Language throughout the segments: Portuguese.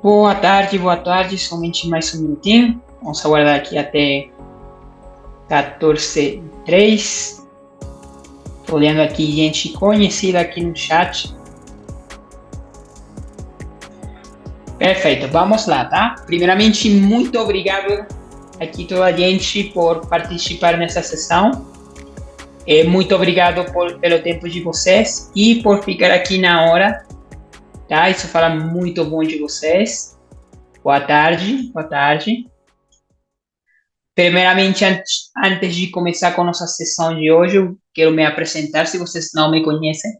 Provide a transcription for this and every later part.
Boa tarde, somente mais um minutinho. Vamos aguardar aqui até 14h03. Estou olhando aqui gente conhecida aqui no chat. Perfeito, vamos lá, tá? Primeiramente, muito obrigado aqui toda a gente por participar nessa sessão. Muito obrigado pelo tempo de vocês e por ficar aqui na hora, tá? Isso fala muito bom de vocês. Boa tarde, boa tarde. Primeiramente, antes de começar com a nossa sessão de hoje, eu quero me apresentar, se vocês não me conhecem,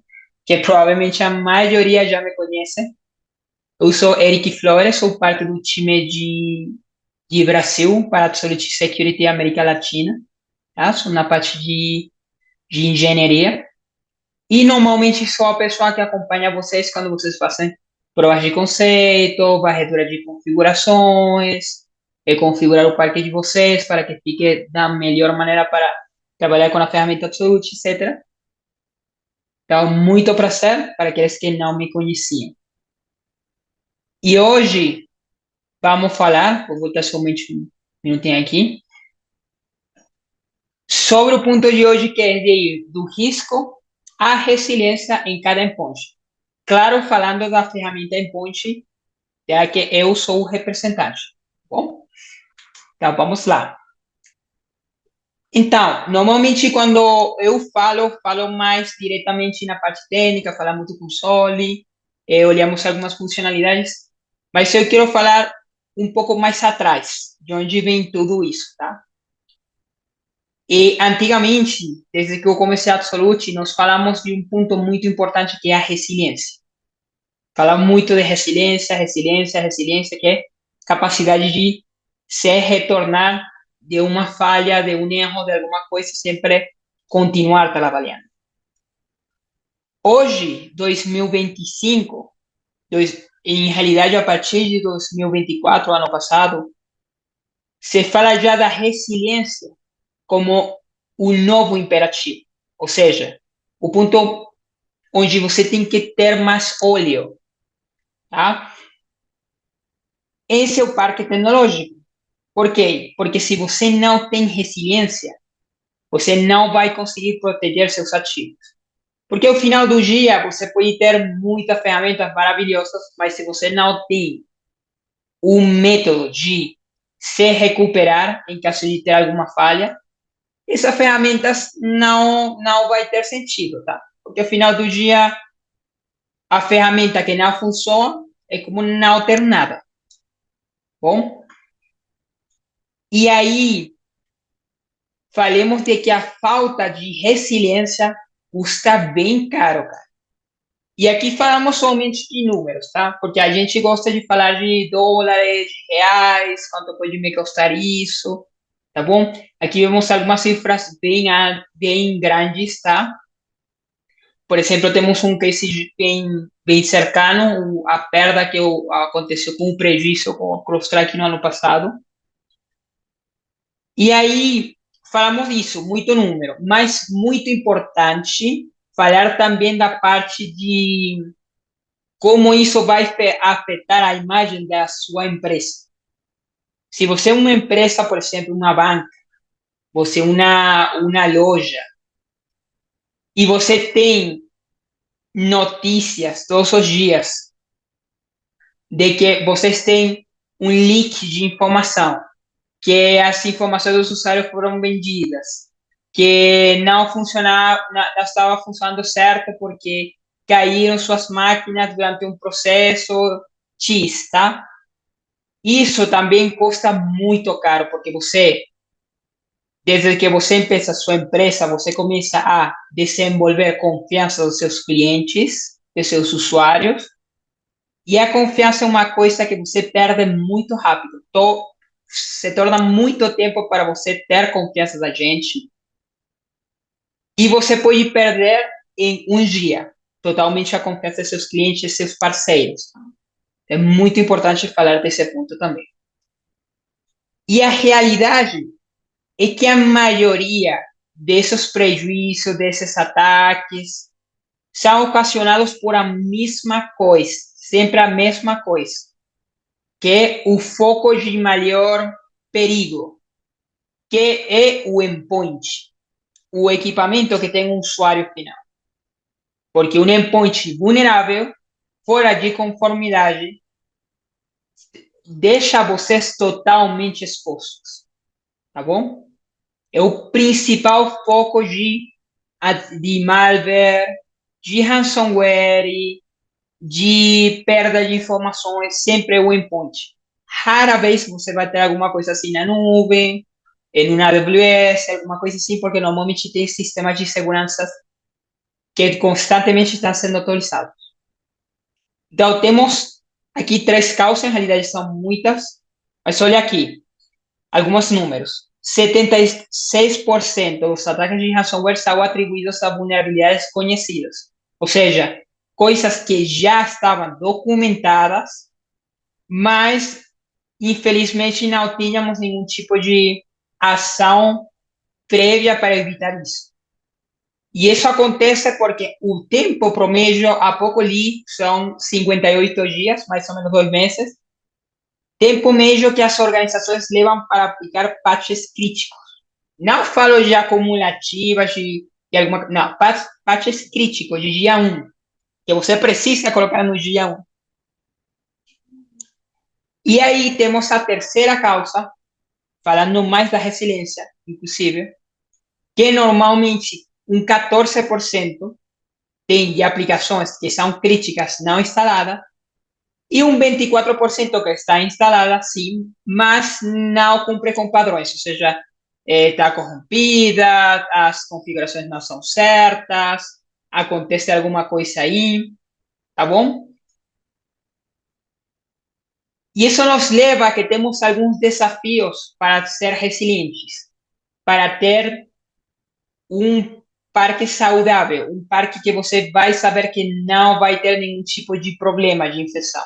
que provavelmente a maioria já me conhece. Eu sou Eric Flores, sou parte do time de Brasil para Absolute Security América Latina, tá? Sou na parte de engenharia. E normalmente sou a pessoa que acompanha vocês quando vocês fazem provas de conceito, varredura de configurações, configurar o parque de vocês para que fique da melhor maneira para trabalhar com a ferramenta Absolute, etc. Então, muito prazer para aqueles que não me conheciam. E hoje vamos falar, vou voltar somente um minutinho aqui, sobre o ponto de hoje que é de ir do risco à resiliência em cada endpoint. Claro, falando da ferramenta endpoint, já que eu sou o representante. Bom, então vamos lá. Então, normalmente quando eu falo mais diretamente na parte técnica, falar muito console, olhamos algumas funcionalidades, mas eu quero falar um pouco mais atrás, de onde vem tudo isso, tá? E antigamente, desde que eu comecei a Absolute, nós falamos de um ponto muito importante que é a resiliência. Fala muito de resiliência, que é capacidade de se retornar de uma falha, de um erro, de alguma coisa, e sempre continuar trabalhando. Hoje, 2025, em realidade, a partir de 2024, ano passado, se fala já da resiliência como um novo imperativo. Ou seja, o ponto onde você tem que ter mais óleo, tá? Esse é o parque tecnológico. Por quê? Porque se você não tem resiliência, você não vai conseguir proteger seus ativos. Porque ao final do dia, você pode ter muitas ferramentas maravilhosas, mas se você não tem um método de se recuperar em caso de ter alguma falha, essas ferramentas não vai ter sentido, tá? Porque ao final do dia, a ferramenta que não funciona é como não ter nada. Bom? E aí, falemos de que a falta de resiliência custa bem caro, cara. E aqui falamos somente de números, tá? Porque a gente gosta de falar de dólares, de reais, quanto pode me custar isso, tá bom? Aqui vemos algumas cifras bem grandes, tá? Por exemplo, temos um case bem cercano, a perda que aconteceu com o prejuízo com o CrowdStrike no ano passado. E aí, falamos disso, muito número, mas muito importante falar também da parte de como isso vai afetar a imagem da sua empresa. Se você é uma empresa, por exemplo, uma banca, você é uma loja, e você tem notícias todos os dias de que vocês têm um leak de informação, que as informações dos usuários foram vendidas, que não estava funcionando certo porque caíram suas máquinas durante um processo X, tá? Isso também custa muito caro, porque desde que você empieza a sua empresa, você começa a desenvolver confiança dos seus clientes, dos seus usuários, e a confiança é uma coisa que você perde muito rápido. Se torna muito tempo para você ter confiança da gente, e você pode perder em um dia totalmente a confiança de seus clientes e seus parceiros. É muito importante falar desse ponto também. E a realidade é que a maioria desses prejuízos, desses ataques, são ocasionados por a mesma coisa, sempre a mesma coisa. que é o foco de maior perigo, que é o endpoint, o equipamento que tem um usuário final. Porque um endpoint vulnerável, fora de conformidade, deixa vocês totalmente expostos, tá bom? É o principal foco de malware, de ransomware, de perda de informações, sempre é o endpoint. Rara vez você vai ter alguma coisa assim na nuvem, em uma AWS, alguma coisa assim, porque normalmente tem sistemas de segurança que constantemente estão sendo atualizados. Então, temos aqui três causas, em realidade são muitas, mas olha aqui, alguns números. 76% dos ataques de ransomware são atribuídos a vulnerabilidades conhecidas, ou seja, coisas que já estavam documentadas, mas infelizmente não tínhamos nenhum tipo de ação prévia para evitar isso. E isso acontece porque o tempo promedio, há pouco li, são 58 dias, mais ou menos 2 meses, tempo médio que as organizações levam para aplicar patches críticos. Não falo de acumulativas, de alguma. Não, patches críticos de dia 1, que você precisa colocar no dia 1. E aí temos a terceira causa, falando mais da resiliência, inclusive, que normalmente um 14% tem de aplicações que são críticas não instaladas e um 24% que está instalada, sim, mas não cumpre com padrões, ou seja, está corrompida, as configurações não são certas, acontece alguma coisa aí, tá bom? E isso nos leva a que temos alguns desafios para ser resilientes, para ter um parque saudável, um parque que você vai saber que não vai ter nenhum tipo de problema de infecção.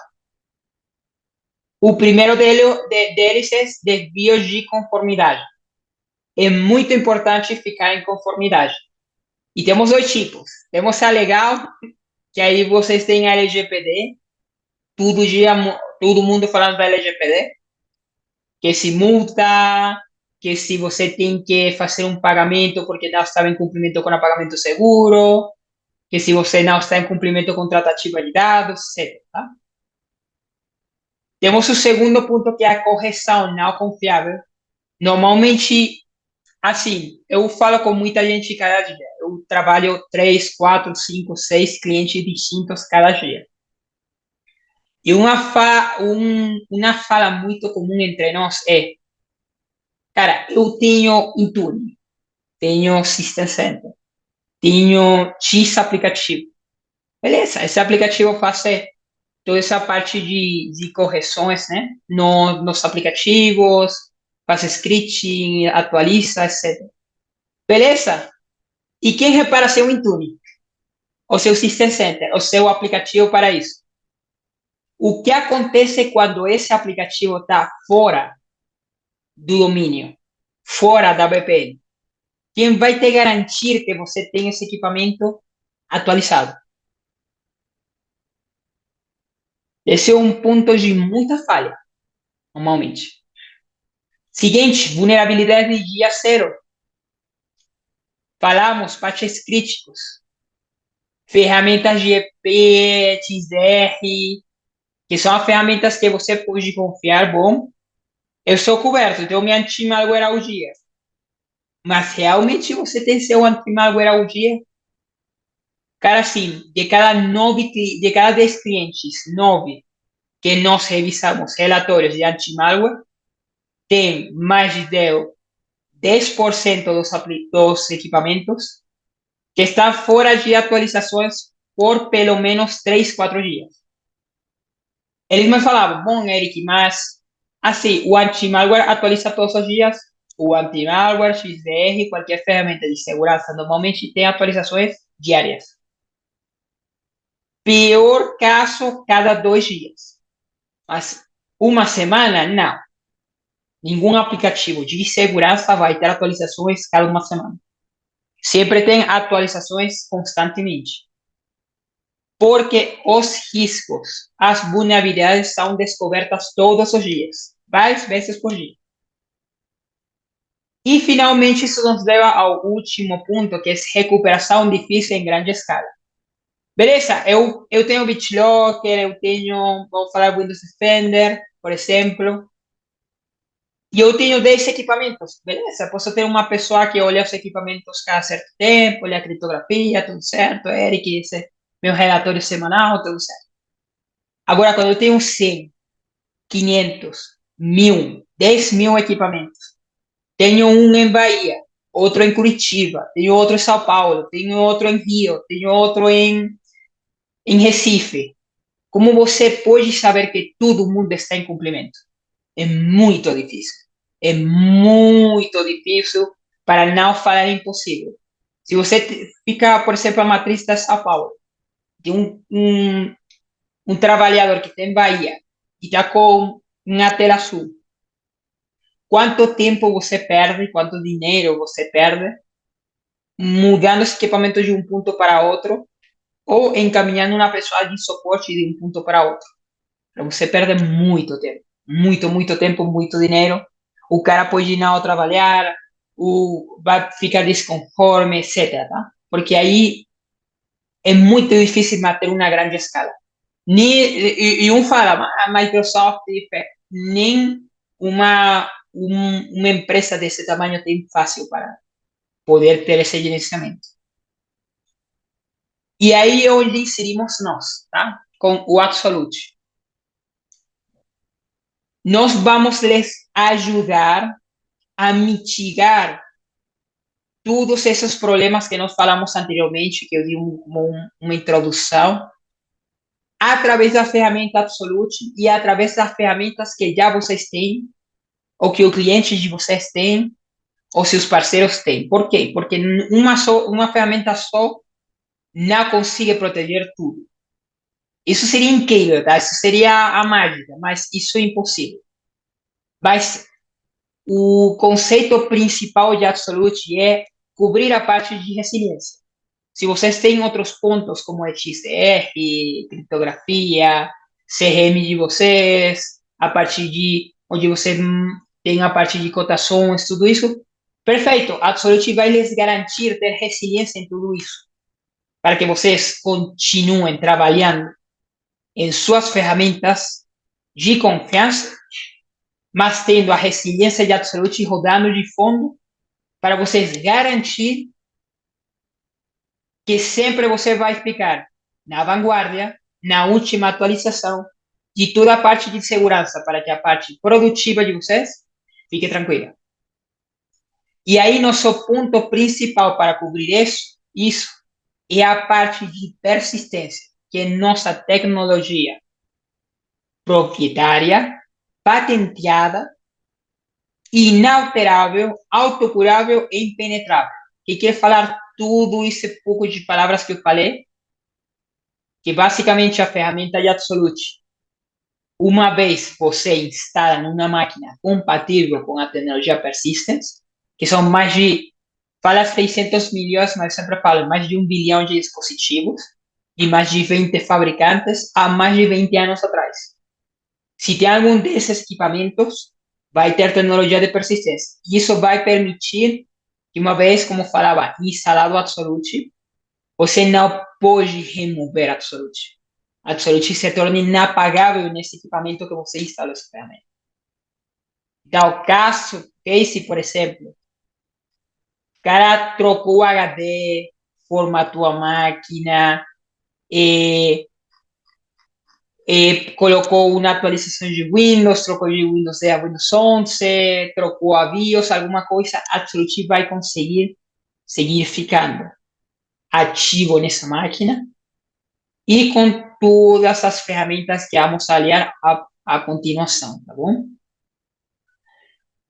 O primeiro deles é desvios de conformidade. É muito importante ficar em conformidade. E temos dois tipos. Temos a legal, que aí vocês têm a LGPD, todo mundo falando da LGPD, que se multa, que se você tem que fazer um pagamento porque não estava em cumprimento com o pagamento seguro, que se você não está em cumprimento com tratativa de dados, etc. Tá? Temos o segundo ponto, que é a correção não confiável. Normalmente, assim, eu falo com muita gente cada dia. Eu trabalho 3, 4, 5, 6 clientes distintos cada dia. E uma fala muito comum entre nós é, cara, eu tenho Intune, tenho System Center, tenho X aplicativo. Beleza, esse aplicativo faz toda essa parte de correções, né? Nos aplicativos, faz scripting, atualiza, etc. Beleza? E quem repara seu Intune? O seu System Center, o seu aplicativo para isso. O que acontece quando esse aplicativo está fora do domínio, fora da VPN? Quem vai te garantir que você tem esse equipamento atualizado? Esse é um ponto de muita falha, normalmente. Seguinte, vulnerabilidade de dia zero. Falamos, patches críticos, ferramentas de EP, XR, que são as ferramentas que você pode confiar, bom, eu sou coberto, tenho minha anti-malware ao dia. Mas realmente você tem seu anti-malware ao dia? Cara, assim, de cada 10 clientes, 9 que nós revisamos relatórios de anti-malware, tem mais de 10% dos equipamentos que estão fora de atualizações por pelo menos 3, 4 dias. Eles me falavam, bom, Eric, mas assim, o anti-malware atualiza todos os dias, o anti-malware, XDR, qualquer ferramenta de segurança, normalmente tem atualizações diárias. Pior caso, cada 2 dias. Mas uma semana, não. Nenhum aplicativo de segurança vai ter atualizações cada uma semana. Sempre tem atualizações constantemente. porque os riscos, as vulnerabilidades são descobertas todos os dias, várias vezes por dia. E, finalmente, isso nos leva ao último ponto, que é recuperação difícil em grande escala. Beleza, eu tenho BitLocker, eu tenho, vamos falar, Windows Defender, por exemplo, e eu tenho 10 equipamentos. Beleza, posso ter uma pessoa que olha os equipamentos cada certo tempo, olha a criptografia, tudo certo, Eric, esse meu relatório semanal, tudo certo. Agora, quando eu tenho 100, 500, 1000, 10.000 equipamentos, tenho um em Bahia, outro em Curitiba, tenho outro em São Paulo, tenho outro em Rio, tenho outro em Recife. Como você pode saber que todo mundo está em cumprimento? É muito difícil. É muito difícil, para não falar impossível. Se você fica, por exemplo, a matriz da São Paulo, de um trabalhador que tem Bahia e está com uma tela azul, quanto tempo você perde, quanto dinheiro você perde, mudando esse equipamento de um ponto para outro, ou encaminhando uma pessoa de suporte de um ponto para outro. Você perde muito tempo. Muito tempo, muito dinheiro. O cara pode não trabalhar, vai ficar desconforme, etc. Tá? Porque aí é muito difícil manter uma grande escala. E um fala, a Microsoft, nem uma empresa desse tamanho tem fácil para poder ter esse gerenciamento. E aí é onde inserimos nós, tá? Com o Absolute. Nós vamos lhes ajudar a mitigar todos esses problemas que nós falamos anteriormente, que eu di uma introdução, através da ferramenta Absolute e através das ferramentas que já vocês têm, ou que o cliente de vocês tem, ou seus parceiros têm. Por quê? Porque uma ferramenta só não consegue proteger tudo. Isso seria incrível, tá? Isso seria a mágica, mas isso é impossível. Mas o conceito principal de Absolute é cobrir a parte de resiliência. Se vocês têm outros pontos, como XDR, criptografia, CRM de vocês, a partir de onde você tem a parte de cotações, tudo isso, perfeito. A Absolute vai lhes garantir ter resiliência em tudo isso, para que vocês continuem trabalhando em suas ferramentas de confiança, mas tendo a resiliência de Absolute rodando de fundo, para vocês garantir que sempre você vai ficar na vanguarda, na última atualização de toda a parte de segurança, para que a parte produtiva de vocês fique tranquila. E aí, nosso ponto principal para cobrir isso é a parte de persistência, que é nossa tecnologia proprietária, patenteada, inalterável, autocurável e impenetrável. Que quer falar tudo isso, pouco de palavras que eu falei, que basicamente a ferramenta de Absolute, uma vez você instala numa máquina compatível com a tecnologia Persistence, que são mais de, fala 600 milhões, mas eu sempre falo, mais de 1 bilhão de dispositivos, de mais de 20 fabricantes, há mais de 20 anos atrás. Se tem algum desses equipamentos, vai ter tecnologia de persistência. E isso vai permitir que, uma vez, como falava, instalado Absolute, você não pode remover Absolute. Absolute se torna inapagável nesse equipamento que você instalou essa ferramenta. Então, caso, case, por exemplo, o cara trocou o HD, formatou a máquina, colocou uma atualização de Windows, trocou de Windows 10 a Windows 11, trocou a BIOS, alguma coisa, Absolute vai conseguir seguir ficando ativo nessa máquina e com todas as ferramentas que vamos aliar a continuação, tá bom?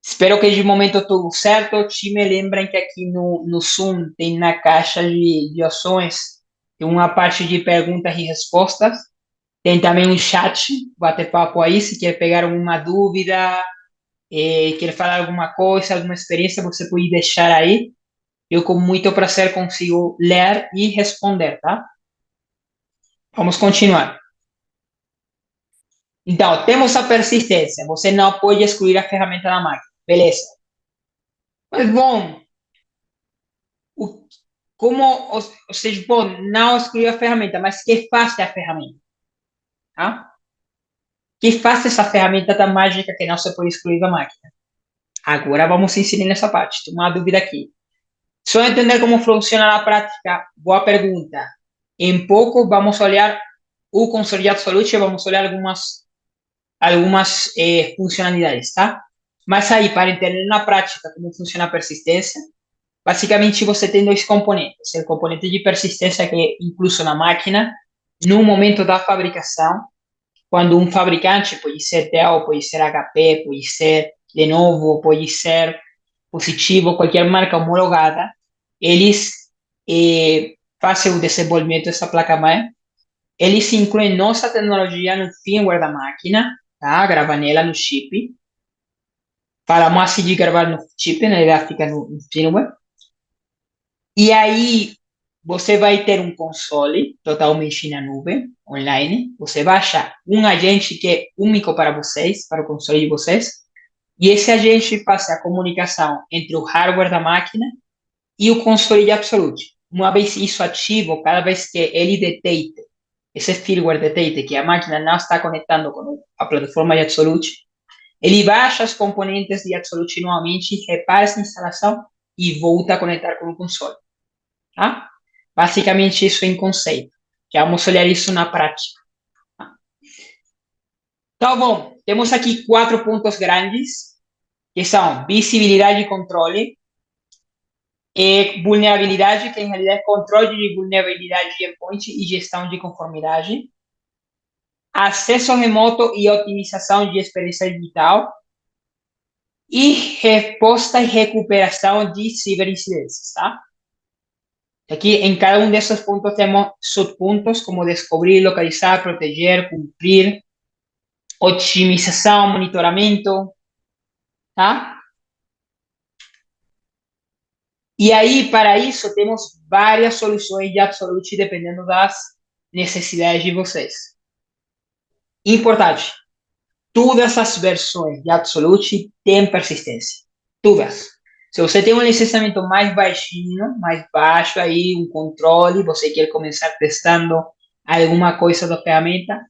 Espero que de momento tudo certo. Te me lembrem que aqui no Zoom tem na caixa de ações tem uma parte de perguntas e respostas. Tem também um chat, bater papo aí, se quer pegar alguma dúvida, quer falar alguma coisa, alguma experiência, você pode deixar aí. Eu com muito prazer consigo ler e responder, tá? Vamos continuar. Então, temos a persistência. Você não pode excluir a ferramenta da máquina. Beleza. Mas, bom, o, como, ou seja, bom, não excluir a ferramenta, mas que faz a ferramenta? Tá? Que faz essa ferramenta da mágica que não se pode excluir da máquina? Agora vamos ensinar nessa parte. Tem uma dúvida aqui. Só entender como funciona na prática. Boa pergunta. Em pouco vamos olhar o console de Absolute e vamos olhar algumas funcionalidades, tá? Mas aí, para entender na prática como funciona a persistência, basicamente você tem dois componentes. O componente de persistência que é incluso na máquina, no momento da fabricação, quando um fabricante, pode ser Dell, pode ser HP, pode ser Lenovo, pode ser Positivo, qualquer marca homologada, eles fazem o desenvolvimento dessa placa-mãe, eles incluem nossa tecnologia no firmware da máquina, tá? Grava nela no chip. Falamos assim de gravar no chip, né? Ela fica no firmware. E aí você vai ter um console totalmente na nuvem, online. Você vai achar um agente que é único para vocês, para o console de vocês. E esse agente faz a comunicação entre o hardware da máquina e o console de Absolute. Uma vez isso ativo, cada vez que ele detecte, esse firmware detecte que a máquina não está conectando com a plataforma de Absolute, ele baixa os componentes de Absolute novamente, repara essa instalação e volta a conectar com o console. Tá? Basicamente isso em conceito. Já vamos olhar isso na prática. Tá? Então, bom, temos aqui quatro pontos grandes, que são visibilidade e controle, vulnerabilidade, que em realidade é controle de vulnerabilidade de endpoint e gestão de conformidade, acesso remoto e otimização de experiência digital, e resposta e recuperação de ciberincidências, tá? Aqui, em cada um desses pontos, temos subpontos como descobrir, localizar, proteger, cumprir, otimização, monitoramento, tá? E aí, para isso, temos várias soluções de Absolute, dependendo das necessidades de vocês. Importante, todas as versões de Absolute têm persistência. Todas. Se você tem um licenciamento mais baixinho, mais baixo aí, um controle, você quer começar testando alguma coisa da ferramenta,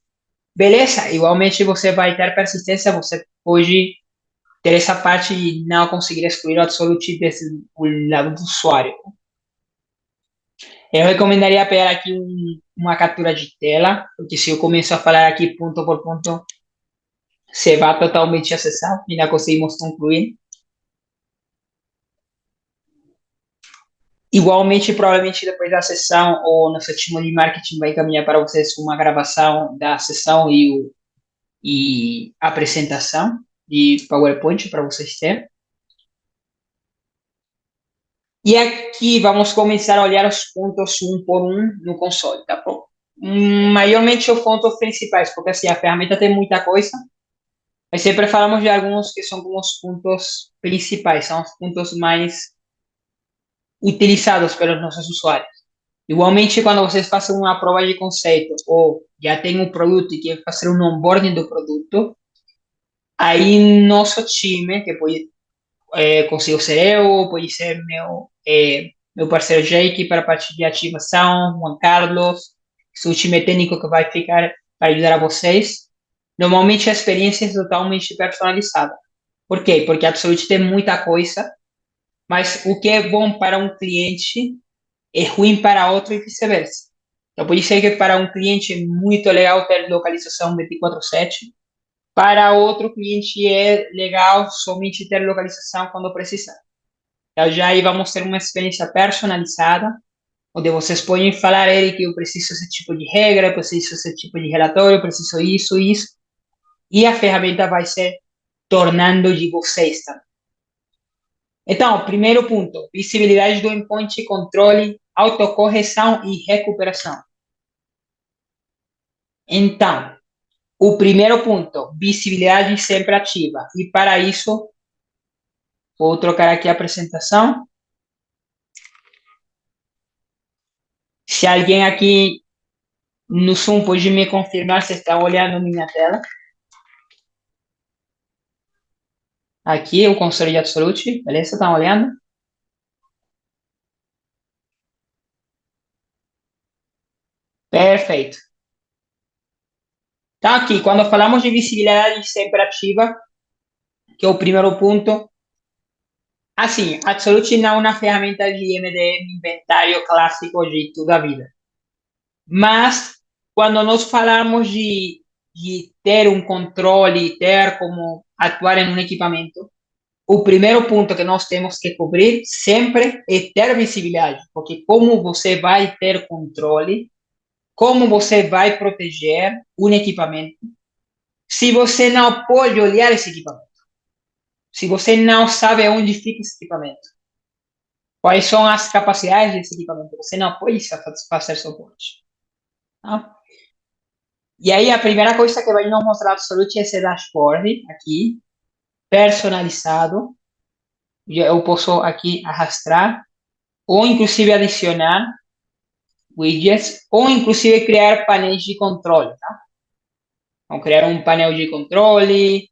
beleza, igualmente você vai ter persistência, você pode ter essa parte de não conseguir excluir o Absolute desse o lado do usuário. Eu recomendaria pegar aqui uma captura de tela, porque se eu começo a falar aqui ponto por ponto, você vai totalmente acessar e não conseguimos concluir. Igualmente, provavelmente depois da sessão, o nosso time de marketing vai encaminhar para vocês uma gravação da sessão e a apresentação de PowerPoint para vocês terem. E aqui vamos começar a olhar os pontos um por um no console, tá bom? Maiormente os pontos principais, porque assim, a ferramenta tem muita coisa, mas sempre falamos de alguns que são como os pontos principais, são os pontos mais utilizados pelos nossos usuários. Igualmente, quando vocês fazem uma prova de conceito ou já tem um produto e quer fazer um onboarding do produto, aí nosso time, que pode consigo ser eu, pode ser meu parceiro Jake para a parte de ativação, Juan Carlos, seu time técnico que vai ficar para ajudar a vocês. Normalmente a experiência é totalmente personalizada. Por quê? Porque a Absolute tem muita coisa, mas o que é bom para um cliente é ruim para outro e vice-versa. Então, pode ser que para um cliente é muito legal ter localização 24/7, para outro cliente é legal somente ter localização quando precisar. Então, já aí vamos ter uma experiência personalizada, onde vocês podem falar, Eric, eu preciso desse tipo de regra, eu preciso desse tipo de relatório, eu preciso isso, isso, e a ferramenta vai ser tornando de vocês também. Então, primeiro ponto, visibilidade do endpoint, controle, autocorreção e recuperação. Então, o primeiro ponto, visibilidade sempre ativa. E para isso, vou trocar aqui a apresentação. Se alguém aqui No Zoom, pode me confirmar se está olhando minha tela? Aqui, o conselho de Absolute, beleza? Estão olhando? Perfeito. Então, aqui, quando falamos de visibilidade sempre ativa, que é o primeiro ponto, assim, Absolute não é uma ferramenta de MDM, inventário clássico de toda a vida. Mas, quando nós falamos de ter um controle, ter como atuar em um equipamento, o primeiro ponto que nós temos que cobrir sempre é ter visibilidade, porque como você vai ter controle, como você vai proteger um equipamento, se você não pode olhar esse equipamento, se você não sabe onde fica esse equipamento, quais são as capacidades desse equipamento, você não pode fazer suporte. Tá? E aí a primeira coisa que vai nos mostrar Absolute é esse dashboard aqui, personalizado. Eu posso aqui arrastar ou inclusive adicionar widgets ou inclusive criar painéis de controle. Tá? Vamos criar um painel de controle.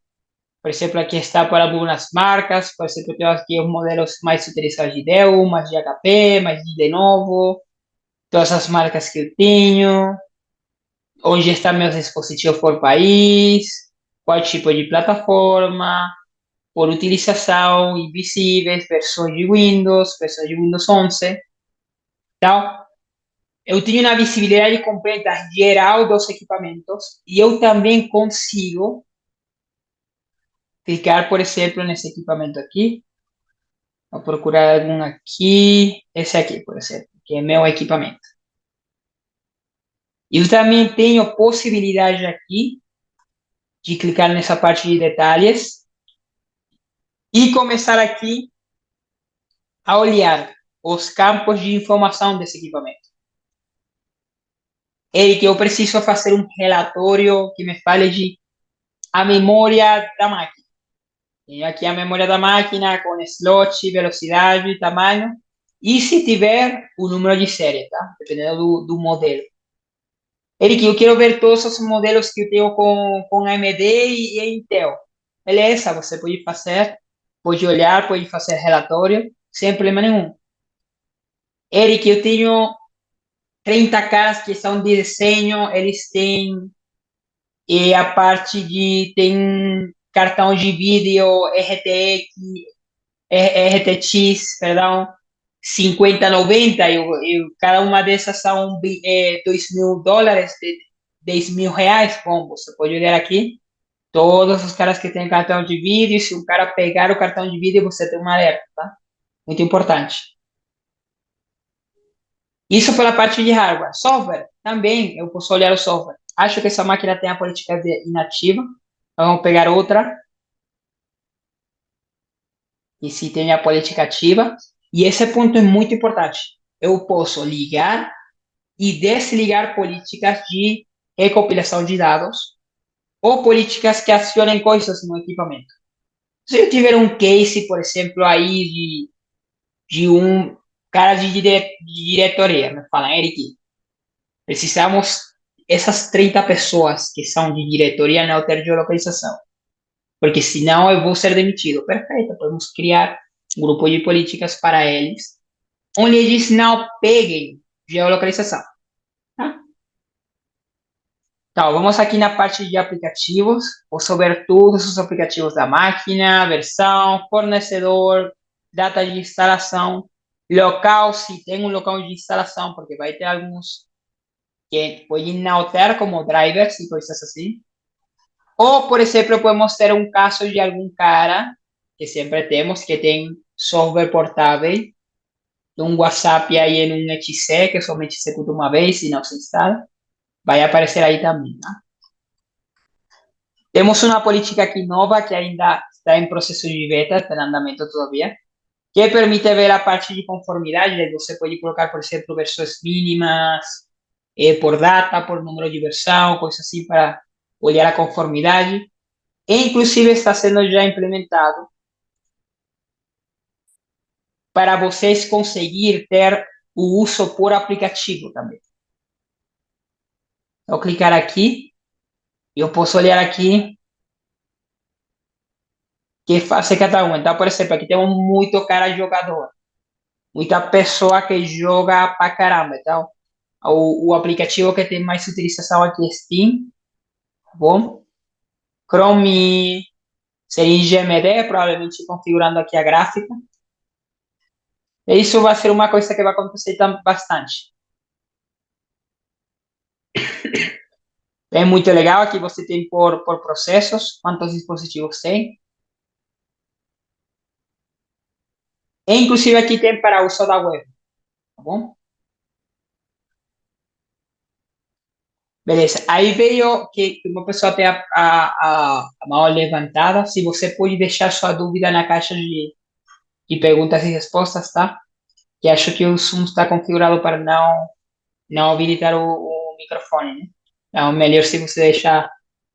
Por exemplo, aqui está para algumas marcas. Por exemplo, tenho aqui os modelos mais utilizados de Dell, mais de HP, mais de Lenovo. Todas as marcas que eu tenho. Onde estão meus dispositivos por país. Qual tipo de plataforma. Por utilização, invisíveis, versões de Windows 11. Então, eu tenho uma visibilidade completa geral dos equipamentos e eu também consigo clicar, por exemplo, nesse equipamento aqui. Vou procurar algum aqui. Esse aqui, por exemplo, que é meu equipamento. Eu também tenho possibilidade aqui de clicar nessa parte de detalhes e começar aqui a olhar os campos de informação desse equipamento. Eric, eu preciso fazer um relatório que me fale de a memória da máquina. E aqui a memória da máquina com slot, velocidade, tamanho. E se tiver o número de série, tá? Dependendo do modelo. Eric, eu quero ver todos os modelos que eu tenho com AMD e Intel. Beleza, você pode fazer, pode olhar, pode fazer relatório, sem problema nenhum. Eric, eu tenho 30 caras que são de desenho, eles têm a parte de tem cartão de vídeo RTX, RTX, perdão, 5090, cada uma dessas são $2.000, R$ 10.000. Bom, você pode olhar aqui, todos os caras que têm cartão de vídeo, se o cara pegar o cartão de vídeo, você tem uma alerta, tá? Muito importante. Isso pela parte de hardware. Software, também eu posso olhar o software. Acho que essa máquina tem a política de inativa. Vamos pegar outra. E se tem a política ativa. E esse ponto é muito importante. Eu posso ligar e desligar políticas de recopilação de dados ou políticas que acionem coisas no equipamento. Se eu tiver um case, por exemplo, aí de um cara de diretoria, me fala, Eric, precisamos essas 30 pessoas que são de diretoria não ter geolocalização, porque senão eu vou ser demitido. Perfeito, podemos criar um grupo de políticas para eles, onde eles não peguem geolocalização. Tá? Então, vamos aqui na parte de aplicativos. Posso ver todos os aplicativos da máquina, versão, fornecedor, data de instalação, local, se tem um local de instalação, porque vai ter alguns que podem não ter, como drivers e coisas assim. Ou, por exemplo, podemos ter um caso de algum cara, que sempre temos, que tem software portável, um WhatsApp aí em um exe, que somente executa uma vez e não se instala. Vai aparecer aí também, né? Temos uma política aqui nova que ainda está em processo de beta, está em andamento todavía, que permite ver a parte de conformidade. Você pode colocar, por exemplo, versões mínimas, por data, por número de versão, coisas assim, para olhar a conformidade. E, inclusive, está sendo já implementado para vocês conseguir ter o uso por aplicativo também. Vou clicar aqui e eu posso olhar aqui que faz cada um. Então, por exemplo, aqui temos muito cara jogador, muita pessoa que joga pra caramba. Então, o aplicativo que tem mais utilização aqui é Steam, tá bom? Chrome seria em GMD, provavelmente configurando aqui a gráfica. E isso vai ser uma coisa que vai acontecer bastante. É muito legal, aqui você tem por processos, quantos dispositivos tem. E inclusive aqui tem para uso da web, tá bom? Beleza. Aí veio que uma pessoa tem a mão levantada. Se você pode deixar sua dúvida na caixa de perguntas e respostas, tá? Que acho que o Zoom está configurado para não habilitar o microfone, né? Então, melhor se você deixar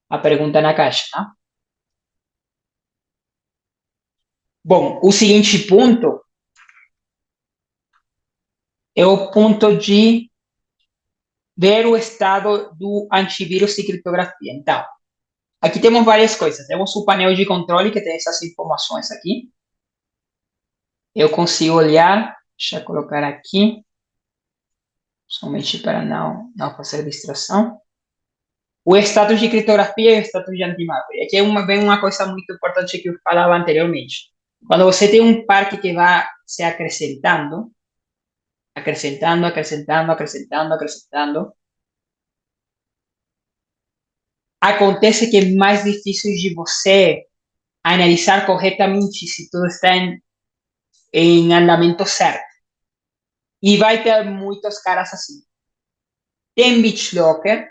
a pergunta na caixa, tá? Bom, o seguinte ponto é o ponto de ver o estado do antivírus e criptografia. Então, aqui temos várias coisas. Temos o painel de controle que tem essas informações aqui. Eu consigo olhar, deixa eu colocar aqui, somente para não fazer distração. O status de criptografia e o status de anti-malware. Aqui vem uma coisa muito importante que eu falava anteriormente. Quando você tem um parque que vai se acrescentando, acrescentando, acrescentando, acrescentando, acrescentando, acontece que é mais difícil de você analisar corretamente se tudo está em andamento certo. E vai ter muitos caras assim. Tem BitLocker,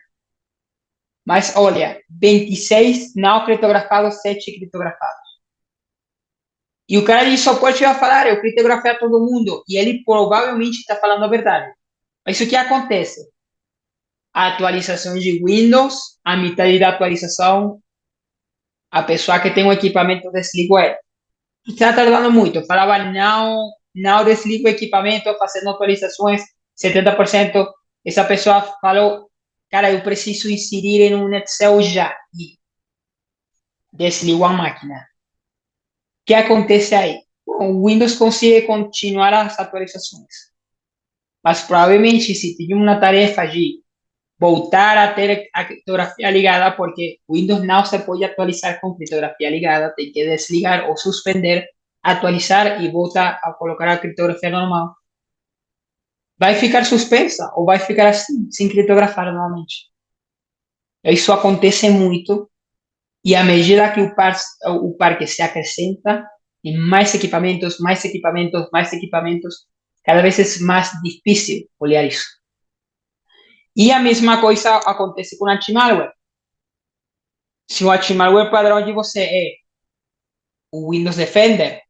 mas olha, 26 não criptografados, 7 criptografados. E o cara de suporte vai falar, eu criptografei a todo mundo. E ele provavelmente está falando a verdade. Mas o que acontece? A atualização de Windows, a metade da atualização, a pessoa que tem um equipamento desligou ele. Está tardando muito. Eu falava, não desliga o equipamento, fazendo atualizações, 70%. Essa pessoa falou, cara, eu preciso inserir em um Excel já. E desligou a máquina. O que acontece aí? O Windows consegue continuar as atualizações. Mas provavelmente se tem uma tarefa de voltar a ter a criptografia ligada, porque Windows não se pode atualizar com criptografia ligada, tem que desligar ou suspender, atualizar e voltar a colocar a criptografia normal. Vai ficar suspensa ou vai ficar assim, sem criptografar normalmente. Isso acontece muito e à medida que o parque se acrescenta, em mais equipamentos, mais equipamentos, mais equipamentos, cada vez é mais difícil olhar isso. E a mesma coisa acontece com anti-malware. Se o anti-malware padrão de você é o Windows Defender,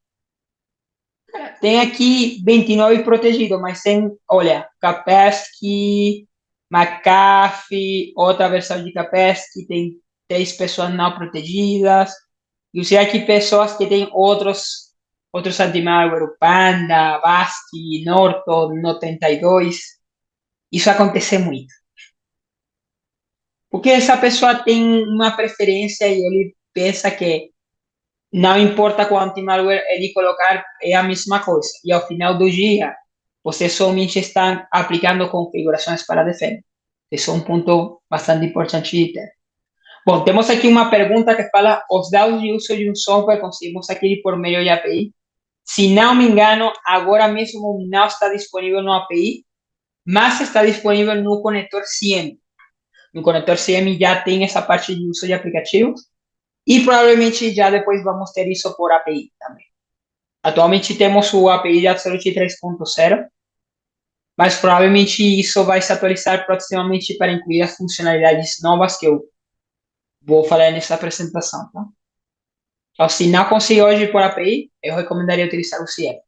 tem aqui 29 protegido, mas tem, olha, Kaspersky, McAfee, outra versão de Kaspersky, tem 3 pessoas não protegidas. E eu sei aqui pessoas que têm outros anti-malware, o Panda, Basti, Norton, No32. Isso acontece muito. Porque essa pessoa tem uma preferência e ele pensa que não importa qual anti-malware ele colocar, é a mesma coisa. E ao final do dia, você somente está aplicando configurações para defender. Esse é um ponto bastante importante de ter. Bom, temos aqui uma pergunta que fala: os dados de uso de um software conseguimos adquirir por meio de API? Se não me engano, agora mesmo não está disponível no API, mas está disponível no conector CIEM. No conector CIEM já tem essa parte de uso de aplicativos e provavelmente já depois vamos ter isso por API também. Atualmente temos o API de Absolute 3.0, mas provavelmente isso vai se atualizar proximamente para incluir as funcionalidades novas que eu vou falar nessa apresentação. Tá? Então, se não conseguir hoje por API, eu recomendaria utilizar o CIEM.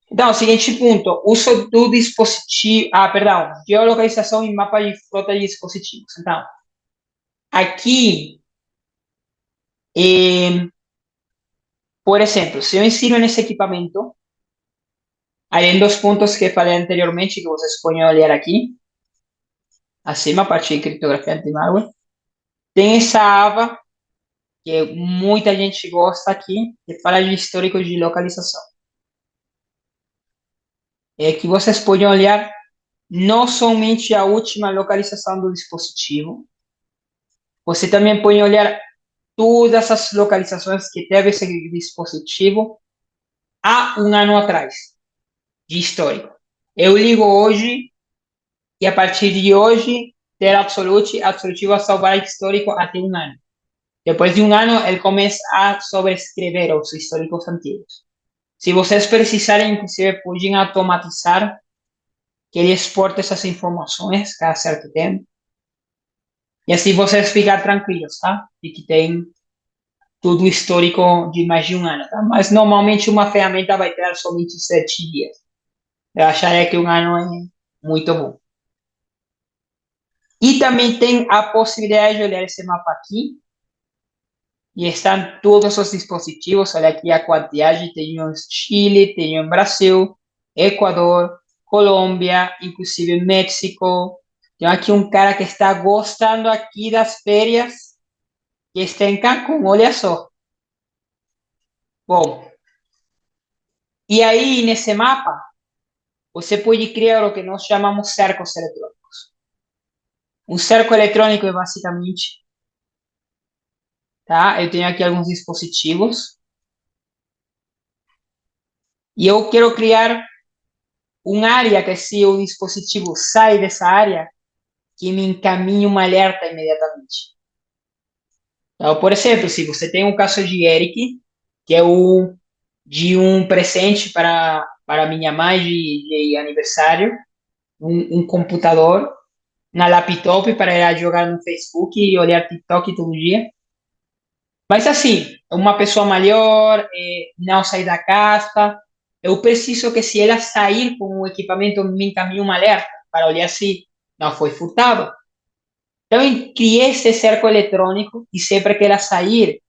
Então, seguinte ponto, uso do dispositivo, perdão, geolocalização e mapa de frota de dispositivos. Então, aqui, por exemplo, se eu insiro nesse equipamento, além dos pontos que falei anteriormente, que vocês podem olhar aqui, acima, a parte de criptografia anti-malware, tem essa aba que muita gente gosta aqui, que fala de histórico de localização. É que vocês podem olhar não somente a última localização do dispositivo, você também pode olhar todas as localizações que teve esse dispositivo há um ano atrás, de histórico. Eu ligo hoje e a partir de hoje ter absolutivo a salvar histórico até um ano. Depois de um ano, ele começa a sobrescrever os históricos antigos. Se vocês precisarem, inclusive, podem automatizar que ele exporte essas informações cada certo tempo. E assim vocês ficam tranquilos, tá? De que tem tudo histórico de mais de um ano, tá? Mas normalmente uma ferramenta vai ter somente 7 dias. Eu acharia que um ano é muito bom. E também tem a possibilidade de olhar esse mapa aqui. E estão todos os dispositivos. Olha aqui a quantidade. Tem em Chile, tem em Brasil, Equador, Colômbia, inclusive México. Tem aqui um cara que está gostando aqui das férias que está em Cancún. Olha só. Bom, e aí nesse mapa você pode criar o que nós chamamos cercos eletrônicos. Um cerco eletrônico é basicamente, tá? Eu tenho aqui alguns dispositivos e eu quero criar uma área que se o dispositivo sai dessa área, que me encaminhe um alerta imediatamente. Então, por exemplo, se você tem um caso de Eric, que é o de um presente para minha mãe de aniversário, um computador, na laptop para ela jogar no Facebook e olhar TikTok todo dia. Mas assim, uma pessoa maior, não sair da casa, eu preciso que se ela sair com o equipamento me encaminhe um alerta para olhar se não foi furtado. Então, eu criei esse cerco eletrônico e sempre que ela sair,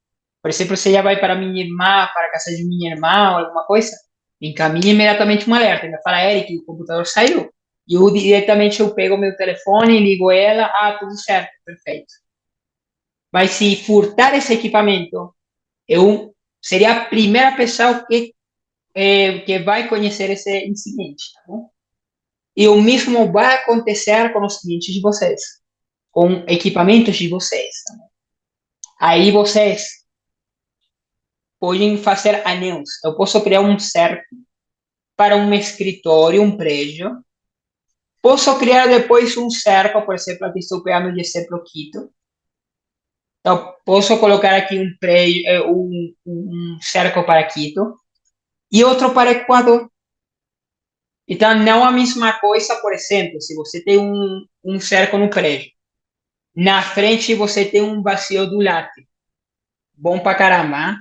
por exemplo, se ela vai para minha irmã, para a casa de minha irmã ou alguma coisa, me encaminha imediatamente um alerta. Me fala, Eric, o computador saiu. E eu diretamente eu pego meu telefone, ligo ela, tudo certo, perfeito. Mas se furtar esse equipamento, eu seria a primeira pessoa que vai conhecer esse incidente, tá bom? E o mesmo vai acontecer com os clientes de vocês, com equipamentos de vocês. Tá? Aí vocês podem fazer anúncios. Eu posso criar um cerco para um escritório, um prédio. Posso criar depois um cerco, por exemplo, aqui estou criando de exemplo Quito. Então, posso colocar aqui um prédio, um cerco para Quito e outro para Equador. Então, não a mesma coisa, por exemplo, se você tem um cerco no prédio, na frente você tem um vazio do lado, bom pra caramba, hein?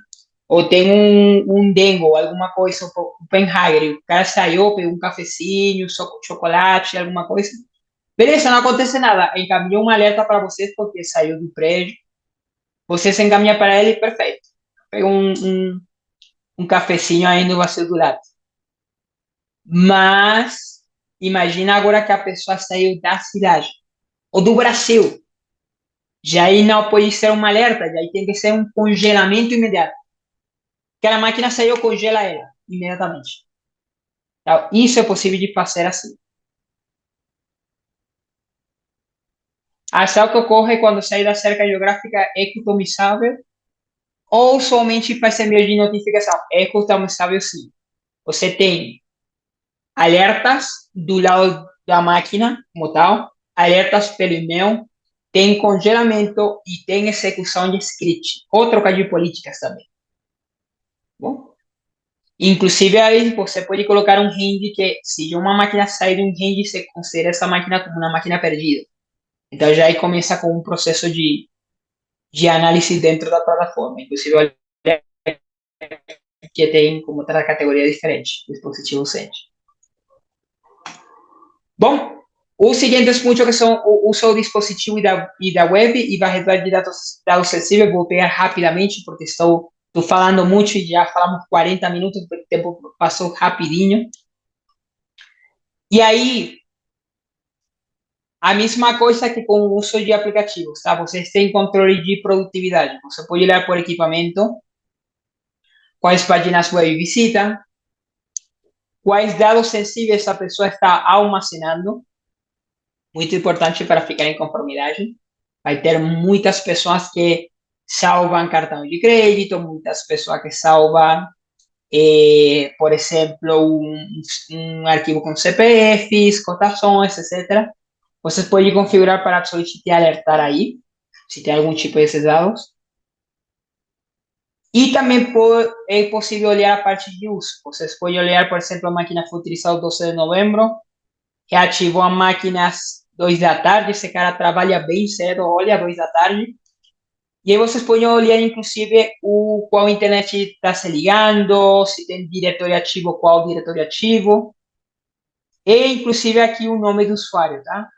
Ou tem um dengo, alguma coisa, um Copenhagen, o cara saiu, pegou um cafezinho, chocolate, alguma coisa. Beleza, não acontece nada. Encaminhou um alerta para vocês porque saiu do prédio. Vocês encaminham para ele, perfeito. Pegou um cafezinho aí no vazio do lado. Mas, imagina agora que a pessoa saiu da cidade ou do Brasil. Já aí não pode ser um alerta, já aí tem que ser um congelamento imediato. Aquela máquina saiu, congela ela imediatamente. Então, isso é possível de fazer assim. A ação que ocorre quando sai da cerca geográfica é customizável ou somente faz e-mail de notificação. É customizável sim. Você tem alertas do lado da máquina, como tal, alertas pelo e-mail, tem congelamento e tem execução de script, ou troca de políticas também. Bom? Inclusive, aí você pode colocar um range que, se uma máquina sair de um range, você considera essa máquina como uma máquina perdida. Então, já aí começa com um processo de análise dentro da plataforma. Inclusive, olha que tem como outra categoria diferente, dispositivo sente. Bom, os seguintes pontos que são o uso do dispositivo e da web e varredura de dados sensíveis, vou pegar rapidamente, porque estou falando muito e já falamos 40 minutos, o tempo passou rapidinho. E aí, a mesma coisa que com o uso de aplicativos, tá? Vocês têm controle de produtividade. Você pode olhar por equipamento, quais páginas web visita, quais dados sensíveis a pessoa está almacenando, muito importante para ficar em conformidade. Vai ter muitas pessoas que salvam cartão de crédito, muitas pessoas que salvam, por exemplo, um arquivo com CPFs, cotações, etc. Você pode configurar para te alertar aí, se tem algum tipo desses dados. E também é possível olhar a parte de uso. Vocês podem olhar, por exemplo, a máquina foi utilizada o 12 de novembro, reativou a máquina às 2 da tarde, esse cara trabalha bem cedo, olha, 2 da tarde. E aí vocês podem olhar, inclusive, qual internet está se ligando, se tem diretório ativo, qual diretório ativo. E, inclusive, aqui o nome do usuário, tá?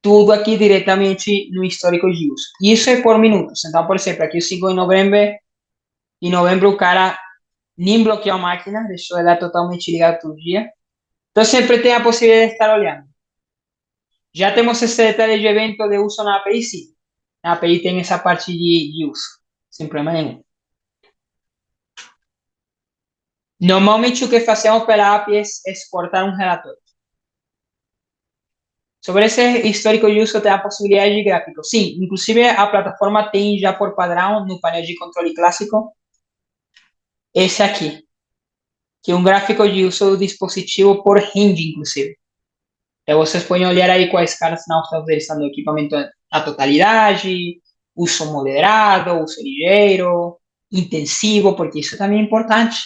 Tudo aqui diretamente no histórico de uso. Isso é por minutos. Então, por exemplo, aqui o 5 de novembro o cara nem bloqueou a máquina, deixou ela totalmente ligada todo dia. Então, sempre tem a possibilidade de estar olhando. Já temos esse detalhe de evento de uso na API, sim. Na API tem essa parte de uso, sem problema nenhum. Normalmente o que fazemos pela API é exportar um relatório. Sobre esse histórico de uso tem a possibilidade de gráfico. Sim, inclusive a plataforma tem já por padrão no painel de controle clássico esse aqui, que é um gráfico de uso do dispositivo por rende, inclusive. Então, vocês podem olhar aí quais caras não estão utilizando o equipamento na totalidade, uso moderado, uso ligeiro, intensivo, porque isso também é importante.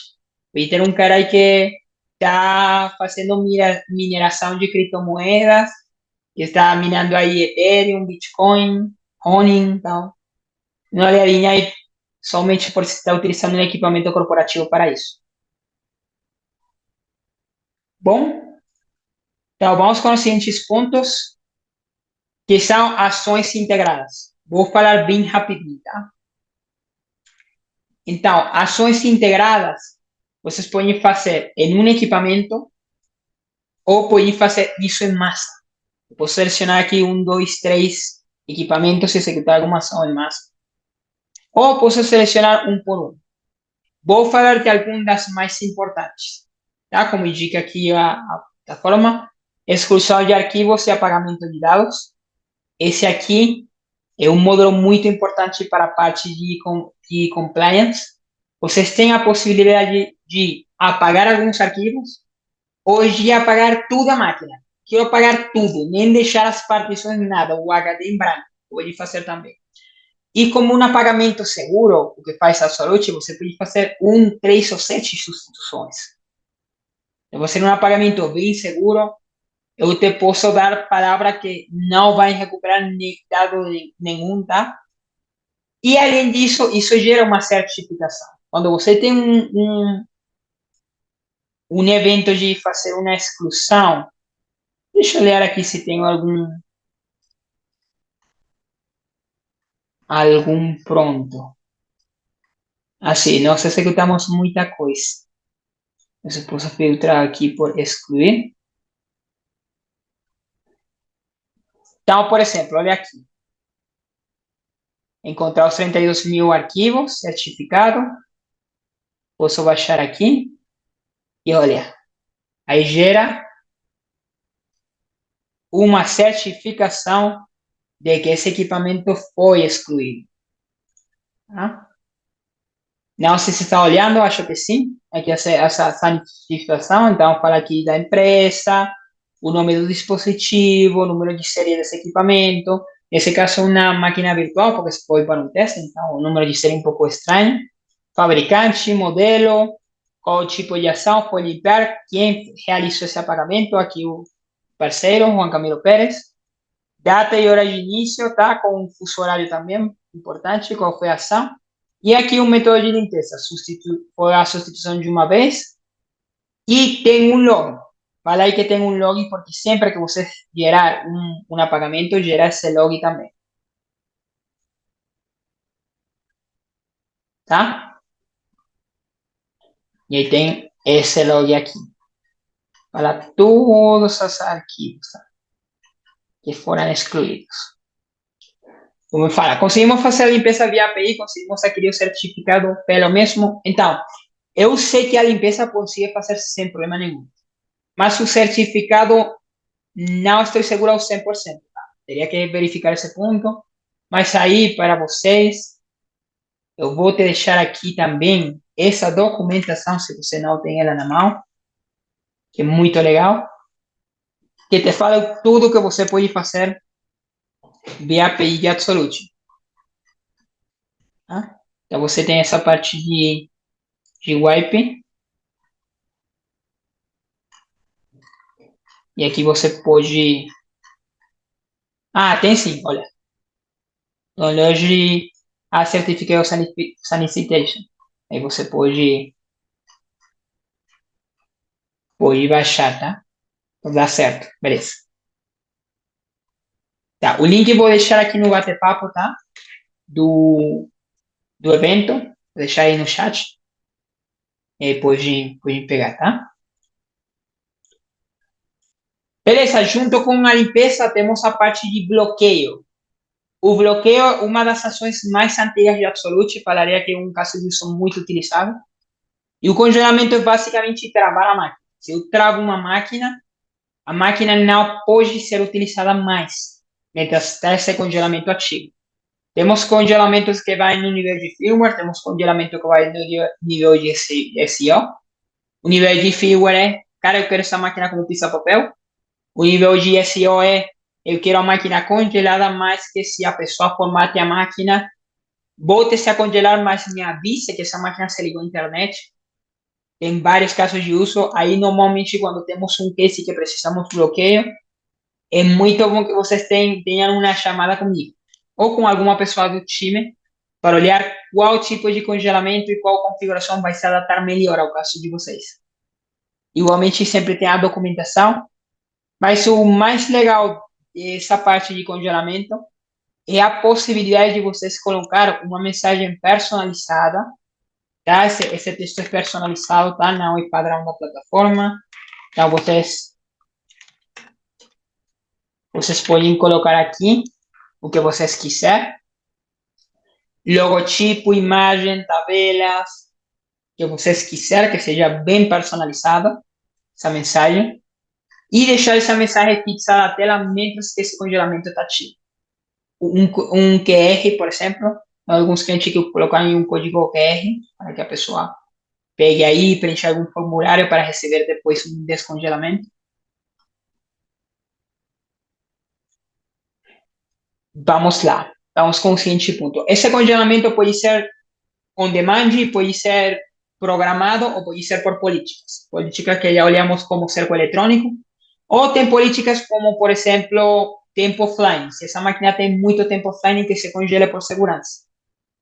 Vai ter um cara aí que está fazendo mineração de criptomoedas, que está minando aí Ethereum, Bitcoin, Ronin, então, uma olhadinha aí somente por se estar utilizando um equipamento corporativo para isso. Bom, então vamos com os seguintes pontos, que são ações integradas. Vou falar bem rapidinho, tá? Então, ações integradas, vocês podem fazer em um equipamento ou podem fazer isso em massa. Eu posso selecionar aqui um, dois, três equipamentos e executar alguma ação em massa. Ou posso selecionar um por um. Vou falar de algumas das mais importantes, tá? Como indica aqui a plataforma, exclusão de arquivos e apagamento de dados. Esse aqui é um módulo muito importante para a parte de compliance. Vocês têm a possibilidade de apagar alguns arquivos ou de apagar tudo a máquina. Quero apagar tudo, nem deixar as partições, nada, o HD em branco. Pode fazer também. E como um apagamento seguro, o que faz a Solute, você pode fazer um, três ou sete substituições. Se você um apagamento bem seguro, eu te posso dar palavra que não vai recuperar dado nenhum, tá? E além disso, isso gera uma certificação. Quando você tem um evento de fazer uma exclusão, deixa eu olhar aqui se tem algum pronto. Assim, nós executamos muita coisa. Eu posso filtrar aqui por excluir. Então, por exemplo, olha aqui. Encontrar os 32 mil arquivos certificado. Posso baixar aqui. E olha, aí gera uma certificação de que esse equipamento foi excluído. Tá? Não sei se está olhando, acho que sim. Aqui essa certificação, então fala aqui da empresa, o nome do dispositivo, o número de série desse equipamento. Nesse caso, uma máquina virtual, porque se foi para um teste, então o número de série é um pouco estranho. Fabricante, modelo, qual o tipo de ação foi limpar, quem realizou esse apagamento, aqui o parceiro, Juan Camilo Pérez. Data e hora de início, tá? Com o fuso horário também, importante, qual foi a ação. E aqui um método de limpeza, foi a substituição de uma vez. E tem um log. Fala aí que tem um log, porque sempre que você gerar um apagamento, gera esse log também. Tá? E aí tem esse log aqui. para todos os arquivos, tá? Que foram excluídos. Como fala, conseguimos fazer a limpeza via API, conseguimos adquirir o certificado pelo mesmo. Então, eu sei que a limpeza consigo fazer sem problema nenhum, mas o certificado não estou seguro ao 100%. Tá? Teria que verificar esse ponto, mas aí para vocês, eu vou te deixar aqui também essa documentação, se você não tem ela na mão, que é muito legal, que te fala tudo que você pode fazer via API de Absolute. Tá? Então você tem essa parte de wipe, e aqui você pode. Ah, tem sim, olha. Download a Certificate of Sanitation. Aí você pode baixar, tá? Então dá certo, beleza. Tá, o link eu vou deixar aqui no bate-papo, tá? Do, do evento. Vou deixar aí no chat. E aí pode pegar, tá? Beleza, junto com a limpeza temos a parte de bloqueio. O bloqueio é uma das ações mais antigas de Absolute, falaria que é um caso de uso muito utilizado. E o congelamento é basicamente travar a máquina. Se eu travo uma máquina, a máquina não pode ser utilizada mais, mientras está esse congelamento ativo. Temos congelamentos que vai no nível de firmware, temos congelamento que vai no nível de SEO. O nível de firmware é, cara, eu quero essa máquina como pisa-papel. O nível de SEO é, eu quero a máquina congelada, mas que se a pessoa formate a máquina, volte-se a congelar, mas me avise que essa máquina se ligou à internet. Tem vários casos de uso. Aí, normalmente, quando temos um case que precisamos bloqueio, é muito bom que vocês tenham uma chamada comigo ou com alguma pessoa do time para olhar qual tipo de congelamento e qual configuração vai se adaptar melhor ao caso de vocês. Igualmente, sempre tem a documentação, mas o mais legal dessa parte de congelamento é a possibilidade de vocês colocar uma mensagem personalizada, tá? Esse texto é personalizado, tá? Não é padrão da plataforma. Então, vocês podem colocar aqui o que vocês quiserem. Logotipo, imagem, tabelas, que vocês quiserem, que seja bem personalizada essa mensagem. E deixar essa mensagem fixada na tela menos que esse congelamento está ativo. Um QR, por exemplo, alguns clientes que colocarem um código QR para que a pessoa pegue aí e preencha algum formulário para receber depois um descongelamento. Vamos lá, vamos com o seguinte ponto. Esse congelamento pode ser on demand, pode ser programado ou pode ser por políticas. Políticas que já olhamos como cerco eletrônico, ou tem políticas como, por exemplo, tempo offline. Se essa máquina tem muito tempo offline, que se congele por segurança.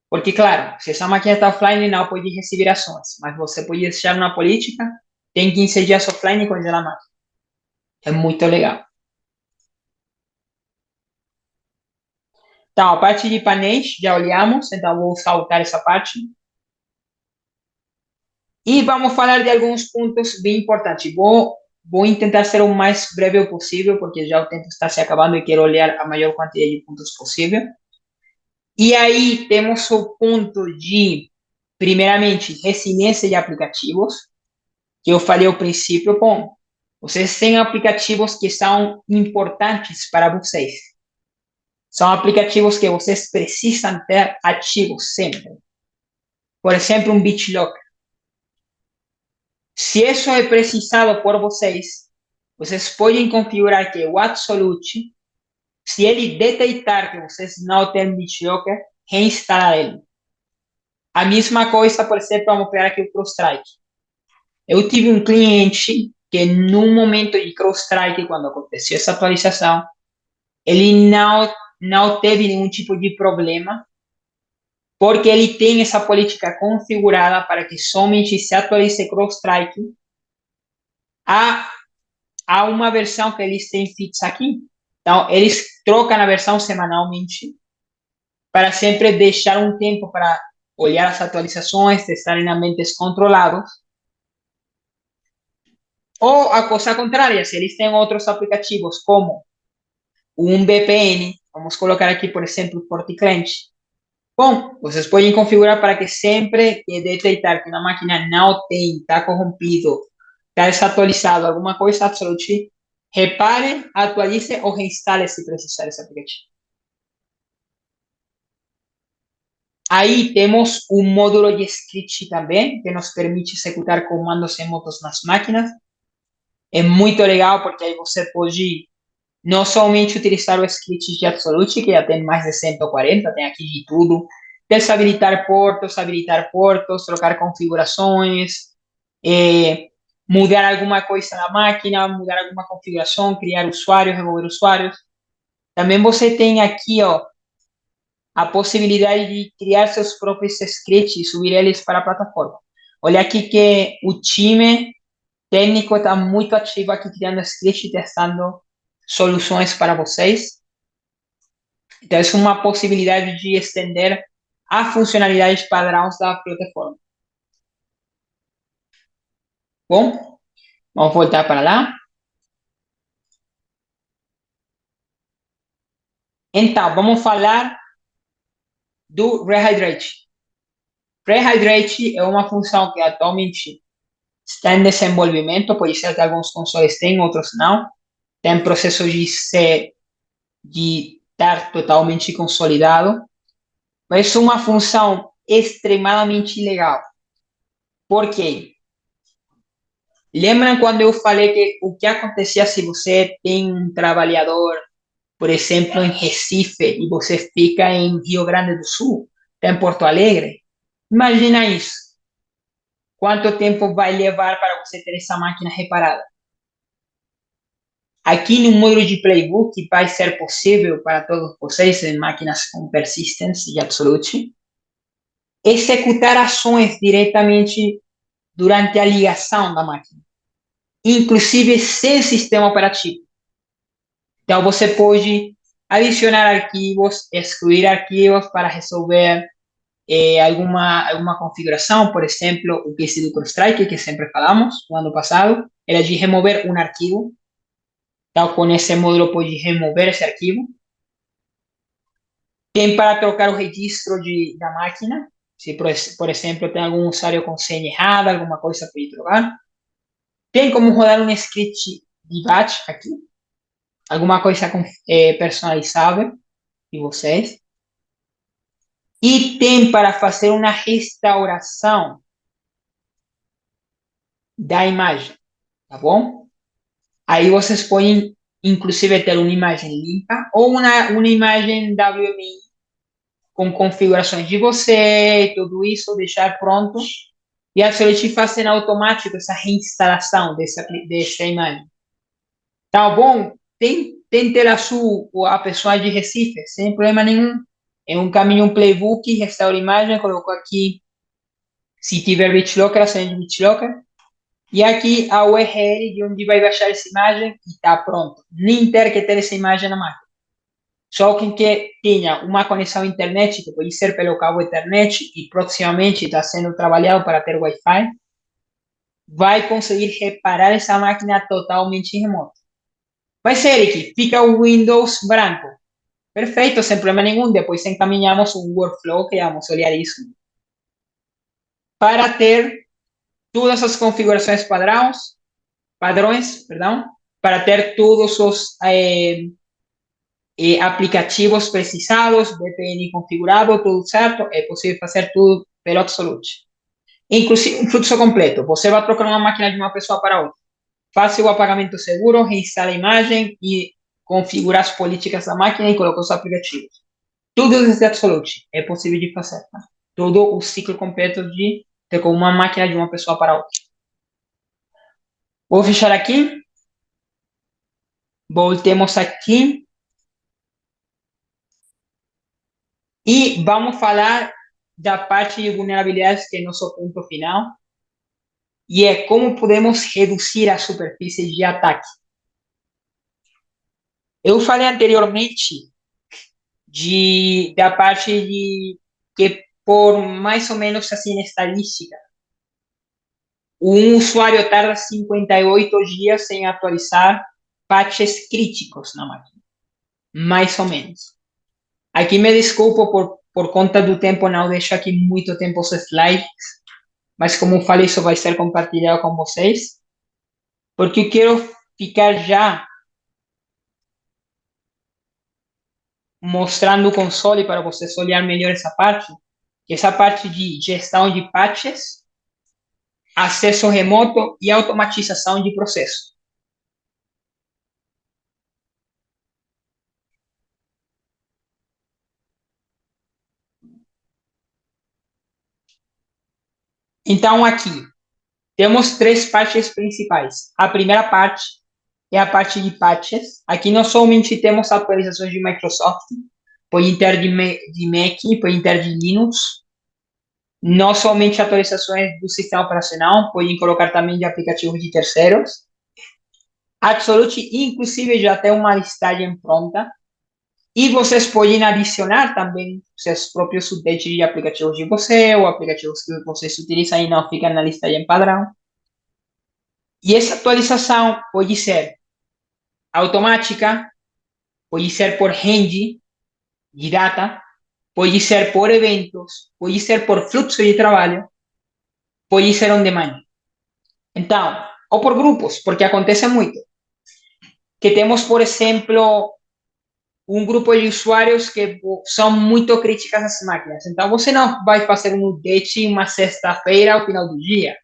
Porque, claro, se essa máquina está offline, não pode receber ações, mas você pode deixar uma política, tem 15 dias offline e congela a máquina. É muito legal. Então, a parte de painéis já olhamos, então vou saltar essa parte. E vamos falar de alguns pontos bem importantes. Vou tentar ser o mais breve possível, porque já o tempo está se acabando e quero olhar a maior quantidade de pontos possível. E aí temos o ponto de, primeiramente, resiliência de aplicativos, que eu falei ao princípio. Bom, vocês têm aplicativos que são importantes para vocês. São aplicativos que vocês precisam ter ativos sempre. Por exemplo, um BitLocker. Se isso é precisado por vocês podem configurar que o Absolute, se ele detectar que vocês não têm BitLocker, reinstalar ele. A mesma coisa, por exemplo, vamos pegar aqui o CrowdStrike. Eu tive um cliente que, no momento de CrowdStrike, quando aconteceu essa atualização, ele não teve nenhum tipo de problema, porque ele tem essa política configurada para que somente se atualize CrowdStrike a há uma versão que eles têm fixa aqui. Então, eles trocam a versão semanalmente para sempre deixar um tempo para olhar as atualizações, testar em ambientes controlados. Ou a coisa contrária, se eles têm outros aplicativos como um VPN, vamos colocar aqui, por exemplo, FortiClench. Bom, vocês podem configurar para que sempre que detectar que uma máquina não tem, está corrompido, está desatualizado, alguma coisa, absolutamente, repare, atualize ou reinstale se precisar esse aplicativo. Aí temos um módulo de script também, que nos permite executar comandos remotos nas máquinas. É muito legal porque aí você pode não somente utilizar o script de Absolute, que já tem mais de 140, tem aqui de tudo, desabilitar portos, habilitar portos, trocar configurações, mudar alguma coisa na máquina, mudar alguma configuração, criar usuários, remover usuários. Também você tem aqui, ó, a possibilidade de criar seus próprios scripts e subir eles para a plataforma. Olha aqui que o time técnico está muito ativo aqui criando scripts, testando soluções para vocês. Então, é uma possibilidade de estender a funcionalidades padrões da plataforma. Bom, vamos voltar para lá. Então, vamos falar do Rehydrate. Rehydrate é uma função que atualmente está em desenvolvimento, pode ser que alguns consoles tenham, outros não. Está em processo de estar totalmente consolidado. Mas é uma função extremamente legal. Por quê? Lembram quando eu falei que o que acontecia se você tem um trabalhador, por exemplo, em Recife e você fica em Rio Grande do Sul, está em Porto Alegre? Imagina isso. Quanto tempo vai levar para você ter essa máquina reparada? Aqui no módulo de Playbook vai ser possível para todos vocês em máquinas com persistence e absolute executar ações diretamente durante a ligação da máquina, inclusive sem sistema operativo. Então, você pode adicionar arquivos, excluir arquivos para resolver alguma configuração, por exemplo, o case do CrowdStrike, que sempre falamos no ano passado, era de remover um arquivo. Então, com esse módulo, pode remover esse arquivo. Tem para trocar o registro da máquina. Se, por exemplo, tem algum usuário com senha errada, alguma coisa para trocar. Tem como rodar um script de batch aqui, alguma coisa personalizável de vocês. E tem para fazer uma restauração da imagem, tá bom? Aí vocês podem, inclusive, ter uma imagem limpa ou uma imagem WMI com configurações de você e tudo isso, deixar pronto e a Solid fazer automático essa reinstalação dessa imagem. Tá bom? Tem tela azul a pessoa de Recife, sem problema nenhum. É um caminho playbook, restaura a imagem, colocou aqui se tiver BitLocker, a senha de BitLocker. E aqui a URL de onde vai baixar essa imagem e está pronto. Nem ter que ter essa imagem na máquina. Só quem que tenha uma conexão à internet, que pode ser pelo cabo Ethernet e proximamente está sendo trabalhado para ter Wi-Fi, vai conseguir reparar essa máquina totalmente remota. Mas, Eric, fica o Windows branco. Perfeito, sem problema nenhum. Depois encaminhamos um workflow que vamos olhar isso. Para ter todas as configurações padrões, perdão, para ter todos os aplicativos precisados, VPN configurado, tudo certo, é possível fazer tudo pelo Absolute. Inclusive um fluxo completo. Você vai trocar uma máquina de uma pessoa para outra. Faça o apagamento seguro, reinstala a imagem e configura as políticas da máquina e coloca os aplicativos. Tudo desde Absolute é possível de fazer. Tá? Todo o ciclo completo de ter com uma máquina de uma pessoa para outra. Vou fechar aqui. Voltemos aqui. E vamos falar da parte de vulnerabilidades, que é nosso ponto final. E é como podemos reduzir a superfície de ataque. Eu falei anteriormente da parte de que por mais ou menos assim estadística, um usuário tarda 58 dias em atualizar patches críticos na máquina, mais ou menos. Aqui me desculpo por conta do tempo, não deixo aqui muito tempo os slides, mas como falei, isso vai ser compartilhado com vocês, porque eu quero ficar já mostrando o console para vocês olhar melhor essa parte de gestão de patches, acesso remoto e automatização de processo. Então, aqui temos três partes principais. A primeira parte é a parte de patches. Aqui nós somente temos atualizações de Microsoft, pode ter de Mac, pode ter de Linux. Não somente atualizações do sistema operacional, podem colocar também de aplicativos de terceiros. Absolute, inclusive, já tem uma listagem pronta. E vocês podem adicionar também seus próprios updates de aplicativos de você, ou aplicativos que vocês utilizam e não ficam na listagem padrão. E essa atualização pode ser automática, pode ser por hand, de data, pode ser por eventos, pode ser por fluxo de trabalho, pode ser on demand. Então, ou por grupos, porque acontece muito. Que temos, por exemplo, um grupo de usuários que são muito críticas às máquinas. Então, você não vai fazer um update uma sexta-feira ao final do dia.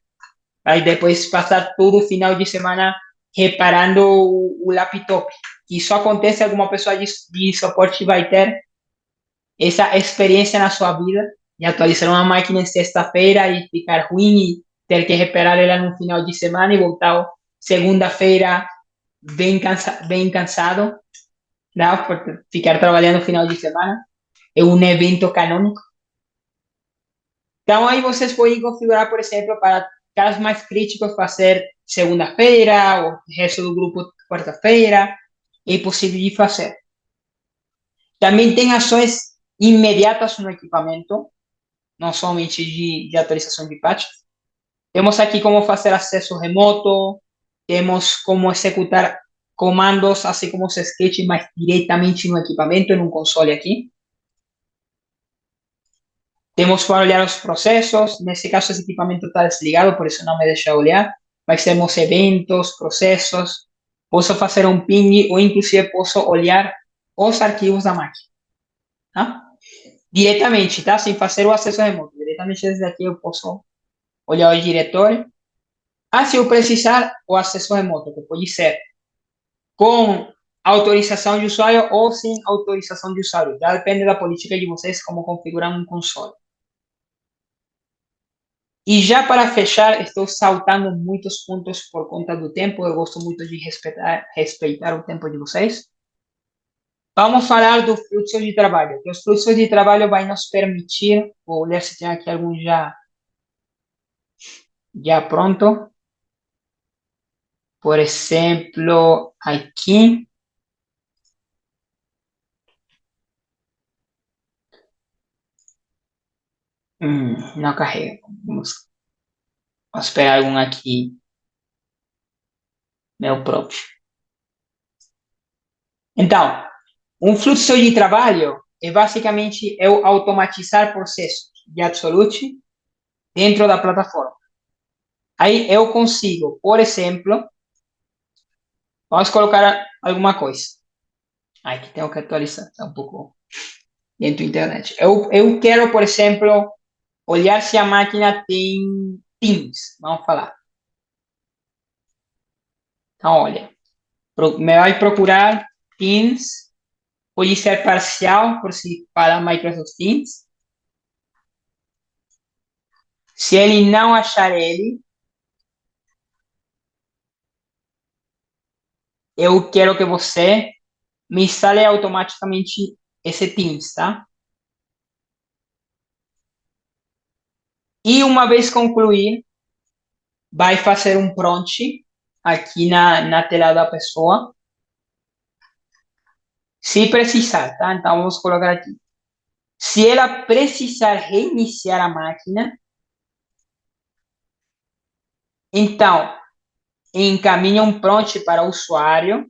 Vai depois passar todo o final de semana reparando o laptop. Isso acontece, alguma pessoa de suporte vai ter essa experiência na sua vida de atualizar uma máquina em sexta-feira e ficar ruim e ter que reparar ela no final de semana e voltar segunda-feira bem cansado, não, por ficar trabalhando no final de semana. É um evento canônico. Então, aí vocês podem configurar, por exemplo, para casos mais críticos, fazer segunda-feira, o resto do grupo quarta-feira. É possível de fazer. Também tem ações imediatas no equipamento, não somente de atualização de patch. Temos aqui como fazer acesso remoto, temos como executar comandos, assim como os sketches, mas diretamente no equipamento, em um console aqui. Temos para olhar os processos, nesse caso esse equipamento está desligado, por isso não me deixa olhar, mas temos eventos, processos, posso fazer um ping ou inclusive posso olhar os arquivos da máquina, tá? Diretamente, tá? Sem fazer o acesso remoto, diretamente desde aqui eu posso olhar o diretório. Ah, se eu precisar, o acesso remoto, que pode ser com autorização de usuário ou sem autorização de usuário, já depende da política de vocês, como configurar um console. E já para fechar, estou saltando muitos pontos por conta do tempo, eu gosto muito de respeitar o tempo de vocês. Vamos falar do fluxo de trabalho, que os fluxos de trabalho vai nos permitir, vou olhar se tem aqui algum já pronto. Por exemplo, aqui, não carrega. Vamos esperar algum aqui, meu próprio. Então, um fluxo de trabalho é basicamente eu automatizar processos de Absolute dentro da plataforma. Aí eu consigo, por exemplo, vamos colocar alguma coisa. Aqui tenho que atualizar, está um pouco dentro da internet. Eu quero, por exemplo, olhar se a máquina tem Teams, vamos falar. Então, olha, me vai procurar Teams, pode ser parcial, por si para Microsoft Teams. Se ele não achar ele, eu quero que você me instale automaticamente esse Teams, tá? E uma vez concluir, vai fazer um prompt aqui na tela da pessoa, se precisar, tá? Então vamos colocar aqui. Se ela precisar reiniciar a máquina, Então, encaminha um prompt para o usuário,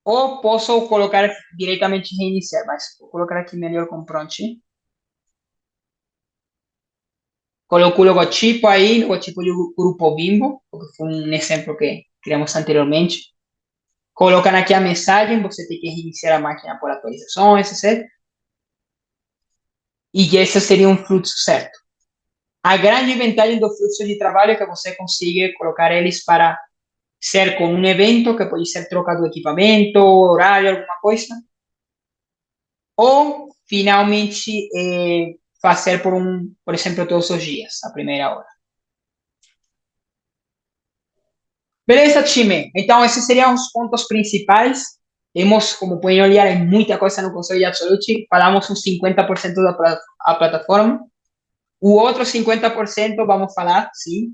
ou posso colocar diretamente reiniciar, mas vou colocar aqui melhor com prompt. Coloco o logotipo aí, logotipo do Grupo Bimbo, porque foi um exemplo que criamos anteriormente. Colocam aqui a mensagem, você tem que reiniciar a máquina por atualizações, etc. E esse seria um fluxo certo. A grande vantagem do fluxo de trabalho é que você consiga colocar eles para ser com um evento, que pode ser troca do equipamento, horário, alguma coisa, ou finalmente fazer por exemplo, todos os dias, a primeira hora. Beleza, time? Então, esses seriam os pontos principais. Temos, como podem olhar, muita coisa no console de Absolute. Falamos um 50% da plataforma. O outro 50% vamos falar, sim,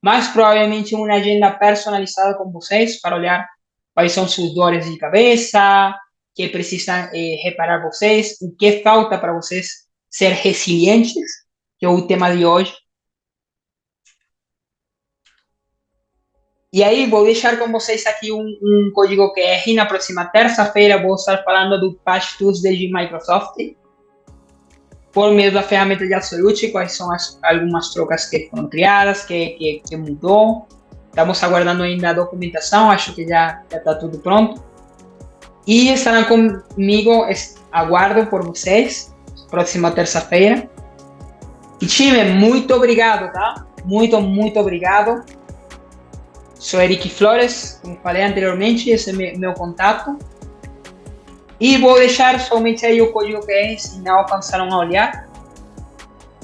mas provavelmente uma agenda personalizada com vocês para olhar quais são suas dores de cabeça, que precisam reparar vocês, o que falta para vocês ser resilientes, que é o tema de hoje. E aí vou deixar com vocês aqui um código QR. Na próxima terça-feira vou estar falando do Patch Tuesday de Microsoft por meio da ferramenta de Absolute, quais são algumas trocas que foram criadas, que mudou. Estamos aguardando ainda a documentação, acho que já está tudo pronto. E estarão comigo, aguardo por vocês, próxima terça-feira. E time, muito obrigado, tá? Muito, muito obrigado. Sou Eric Flores, como falei anteriormente, esse é meu contato. E vou deixar somente aí o código QR se não alcançaram a olhar.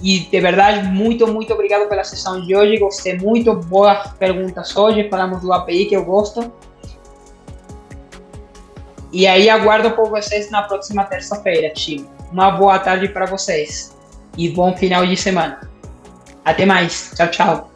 E de verdade, muito, muito obrigado pela sessão de hoje. Gostei muito, boas perguntas hoje. Falamos do API que eu gosto. E aí aguardo por vocês na próxima terça-feira, time. Uma boa tarde para vocês e bom final de semana. Até mais. Tchau, tchau.